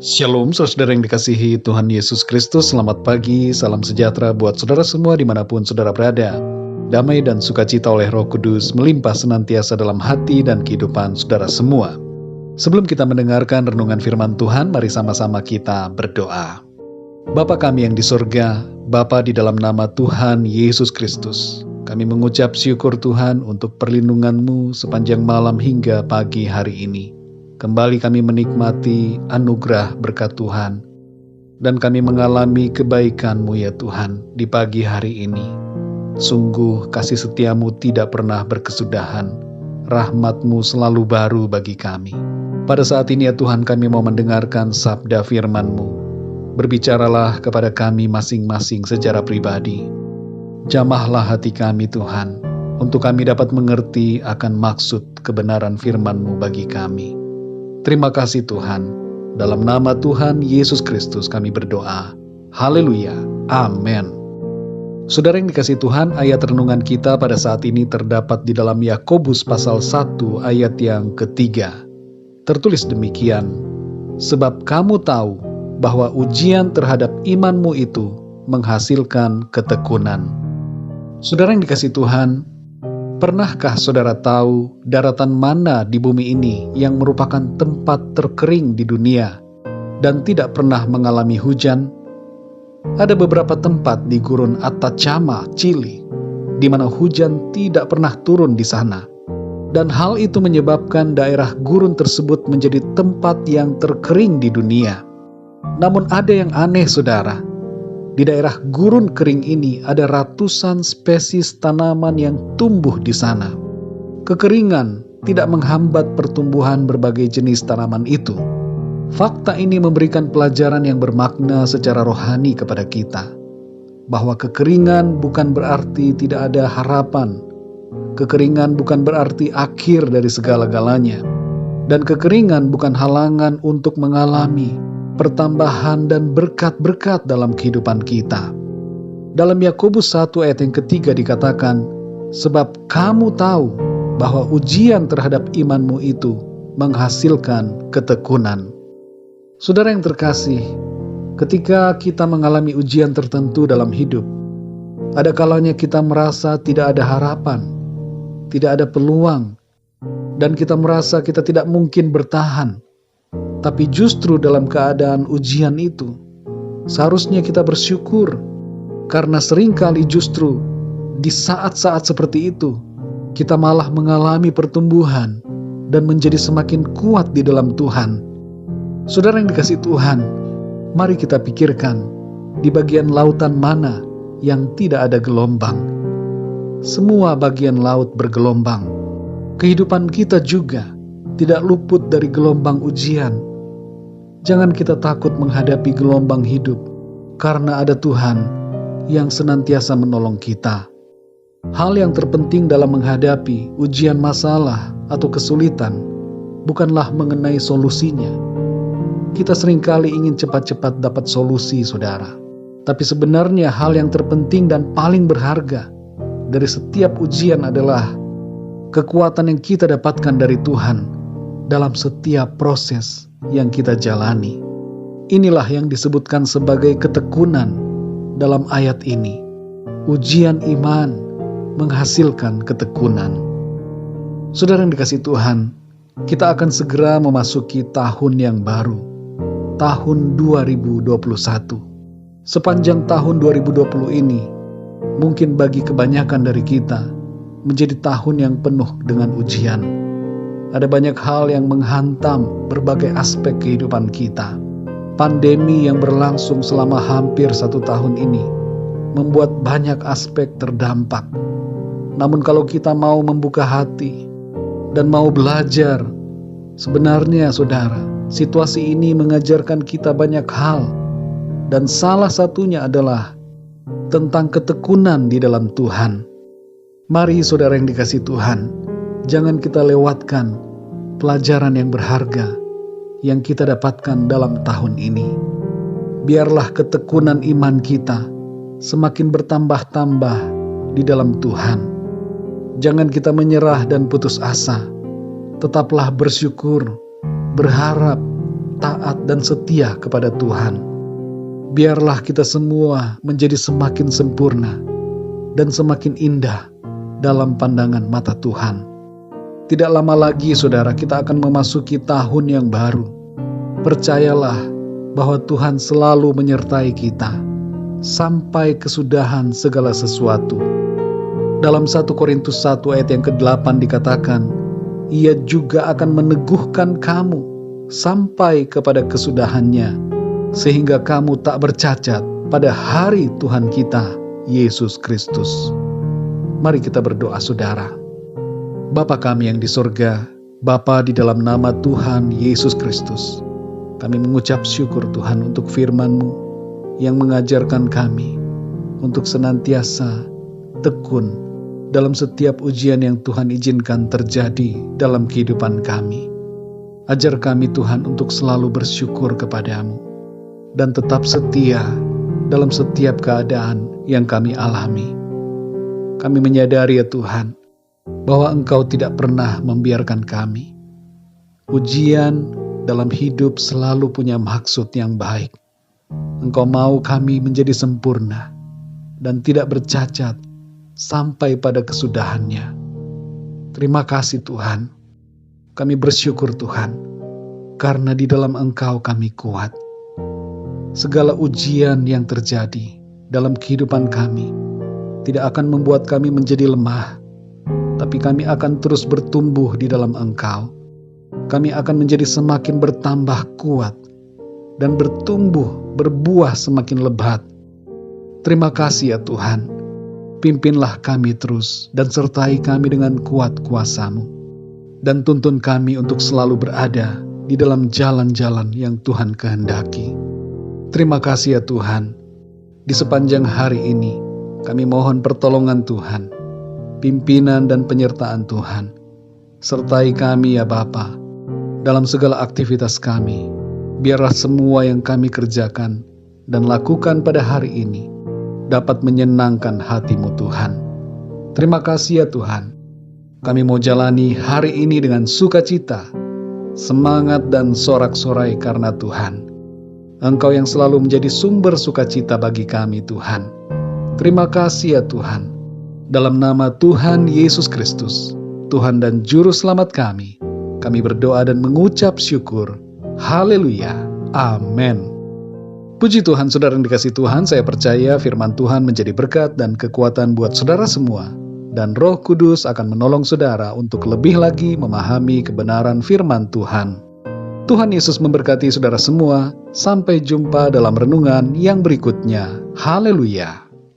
Shalom, saudara yang dikasihi Tuhan Yesus Kristus. Selamat pagi, salam sejahtera buat saudara semua dimanapun saudara berada. Damai dan sukacita oleh Roh Kudus melimpah senantiasa dalam hati dan kehidupan saudara semua. Sebelum kita mendengarkan renungan firman Tuhan, mari sama-sama kita berdoa. Bapa kami yang di surga, Bapa di dalam nama Tuhan Yesus Kristus, kami mengucap syukur Tuhan untuk perlindungan-Mu sepanjang malam hingga pagi hari ini. Kembali kami menikmati anugerah berkat Tuhan, dan kami mengalami kebaikan-Mu ya Tuhan di pagi hari ini. Sungguh kasih setia-Mu tidak pernah berkesudahan, rahmat-Mu selalu baru bagi kami. Pada saat ini ya Tuhan, kami mau mendengarkan sabda firman-Mu. Berbicaralah kepada kami masing-masing secara pribadi. Jamahlah hati kami Tuhan, untuk kami dapat mengerti akan maksud kebenaran firman-Mu bagi kami. Terima kasih Tuhan, dalam nama Tuhan Yesus Kristus kami berdoa. Haleluya, amin. Saudara yang dikasihi Tuhan, ayat renungan kita pada saat ini terdapat di dalam Yakobus pasal 1 ayat yang ketiga. Tertulis demikian, sebab kamu tahu bahwa ujian terhadap imanmu itu menghasilkan ketekunan. Saudara yang dikasihi Tuhan, pernahkah saudara tahu daratan mana di bumi ini yang merupakan tempat terkering di dunia dan tidak pernah mengalami hujan? Ada beberapa tempat di gurun Atacama, Chili, di mana hujan tidak pernah turun di sana. Dan hal itu menyebabkan daerah gurun tersebut menjadi tempat yang terkering di dunia. Namun ada yang aneh saudara. Di daerah gurun kering ini ada ratusan spesies tanaman yang tumbuh di sana. Kekeringan tidak menghambat pertumbuhan berbagai jenis tanaman itu. Fakta ini memberikan pelajaran yang bermakna secara rohani kepada kita, bahwa kekeringan bukan berarti tidak ada harapan. Kekeringan bukan berarti akhir dari segala-galanya. Dan kekeringan bukan halangan untuk mengalami pertambahan dan berkat-berkat dalam kehidupan kita. Dalam Yakobus 1 ayat yang ketiga dikatakan, sebab kamu tahu bahwa ujian terhadap imanmu itu menghasilkan ketekunan. Saudara yang terkasih, ketika kita mengalami ujian tertentu dalam hidup, ada kalanya kita merasa tidak ada harapan, tidak ada peluang, dan kita merasa kita tidak mungkin bertahan. Tapi justru dalam keadaan ujian itu, seharusnya kita bersyukur, karena seringkali justru di saat-saat seperti itu, kita malah mengalami pertumbuhan dan menjadi semakin kuat di dalam Tuhan. Saudara yang dikasihi Tuhan, mari kita pikirkan, di bagian lautan mana yang tidak ada gelombang? Semua bagian laut bergelombang. Kehidupan kita juga tidak luput dari gelombang ujian. Jangan kita takut menghadapi gelombang hidup, karena ada Tuhan yang senantiasa menolong kita. Hal yang terpenting dalam menghadapi ujian masalah atau kesulitan bukanlah mengenai solusinya. Kita seringkali ingin cepat-cepat dapat solusi, saudara. Tapi sebenarnya hal yang terpenting dan paling berharga dari setiap ujian adalah kekuatan yang kita dapatkan dari Tuhan dalam setiap proses yang kita jalani. Inilah yang disebutkan sebagai ketekunan dalam ayat ini. Ujian iman menghasilkan ketekunan. Saudara yang dikasihi Tuhan, kita akan segera memasuki tahun yang baru, tahun 2021. Sepanjang tahun 2020 ini, mungkin bagi kebanyakan dari kita, menjadi tahun yang penuh dengan ujian. Ada banyak hal yang menghantam berbagai aspek kehidupan kita. Pandemi yang berlangsung selama hampir 1 tahun ini membuat banyak aspek terdampak. Namun kalau kita mau membuka hati dan mau belajar, sebenarnya saudara, situasi ini mengajarkan kita banyak hal. Dan salah satunya adalah tentang ketekunan di dalam Tuhan. Mari saudara yang dikasihi Tuhan, jangan kita lewatkan pelajaran yang berharga yang kita dapatkan dalam tahun ini. Biarlah ketekunan iman kita semakin bertambah-tambah di dalam Tuhan. Jangan kita menyerah dan putus asa. Tetaplah bersyukur, berharap, taat dan setia kepada Tuhan. Biarlah kita semua menjadi semakin sempurna dan semakin indah dalam pandangan mata Tuhan. Tidak lama lagi, saudara, kita akan memasuki tahun yang baru. Percayalah bahwa Tuhan selalu menyertai kita sampai kesudahan segala sesuatu. Dalam 1 Korintus 1 ayat yang ke-8 dikatakan, Ia juga akan meneguhkan kamu sampai kepada kesudahannya, sehingga kamu tak bercacat pada hari Tuhan kita, Yesus Kristus. Mari kita berdoa, saudara. Bapa kami yang di sorga, Bapa, di dalam nama Tuhan Yesus Kristus, kami mengucap syukur Tuhan untuk firman-Mu yang mengajarkan kami untuk senantiasa tekun dalam setiap ujian yang Tuhan izinkan terjadi dalam kehidupan kami. Ajar kami Tuhan untuk selalu bersyukur kepada-Mu dan tetap setia dalam setiap keadaan yang kami alami. Kami menyadari ya Tuhan, bahwa Engkau tidak pernah membiarkan kami. Ujian dalam hidup selalu punya maksud yang baik. Engkau mau kami menjadi sempurna dan tidak bercacat sampai pada kesudahannya. Terima kasih Tuhan. Kami bersyukur Tuhan, karena di dalam Engkau kami kuat. Segala ujian yang terjadi dalam kehidupan kami tidak akan membuat kami menjadi lemah, tapi kami akan terus bertumbuh di dalam Engkau. Kami akan menjadi semakin bertambah kuat dan bertumbuh, berbuah semakin lebat. Terima kasih ya Tuhan. Pimpinlah kami terus dan sertai kami dengan kuat kuasa-Mu. Dan tuntun kami untuk selalu berada di dalam jalan-jalan yang Tuhan kehendaki. Terima kasih ya Tuhan. Di sepanjang hari ini, kami mohon pertolongan Tuhan, pimpinan dan penyertaan Tuhan. Sertai kami ya Bapa, dalam segala aktivitas kami. Biarlah semua yang kami kerjakan dan lakukan pada hari ini dapat menyenangkan hati-Mu Tuhan. Terima kasih ya Tuhan. Kami mau jalani hari ini dengan sukacita, semangat dan sorak-sorai karena Tuhan. Engkau yang selalu menjadi sumber sukacita bagi kami Tuhan. Terima kasih ya Tuhan. Dalam nama Tuhan Yesus Kristus, Tuhan dan Juru Selamat kami berdoa dan mengucap syukur. Haleluya. Amin. Puji Tuhan, saudara yang dikasihi Tuhan, saya percaya firman Tuhan menjadi berkat dan kekuatan buat saudara semua. Dan Roh Kudus akan menolong saudara untuk lebih lagi memahami kebenaran firman Tuhan. Tuhan Yesus memberkati saudara semua. Sampai jumpa dalam renungan yang berikutnya. Haleluya.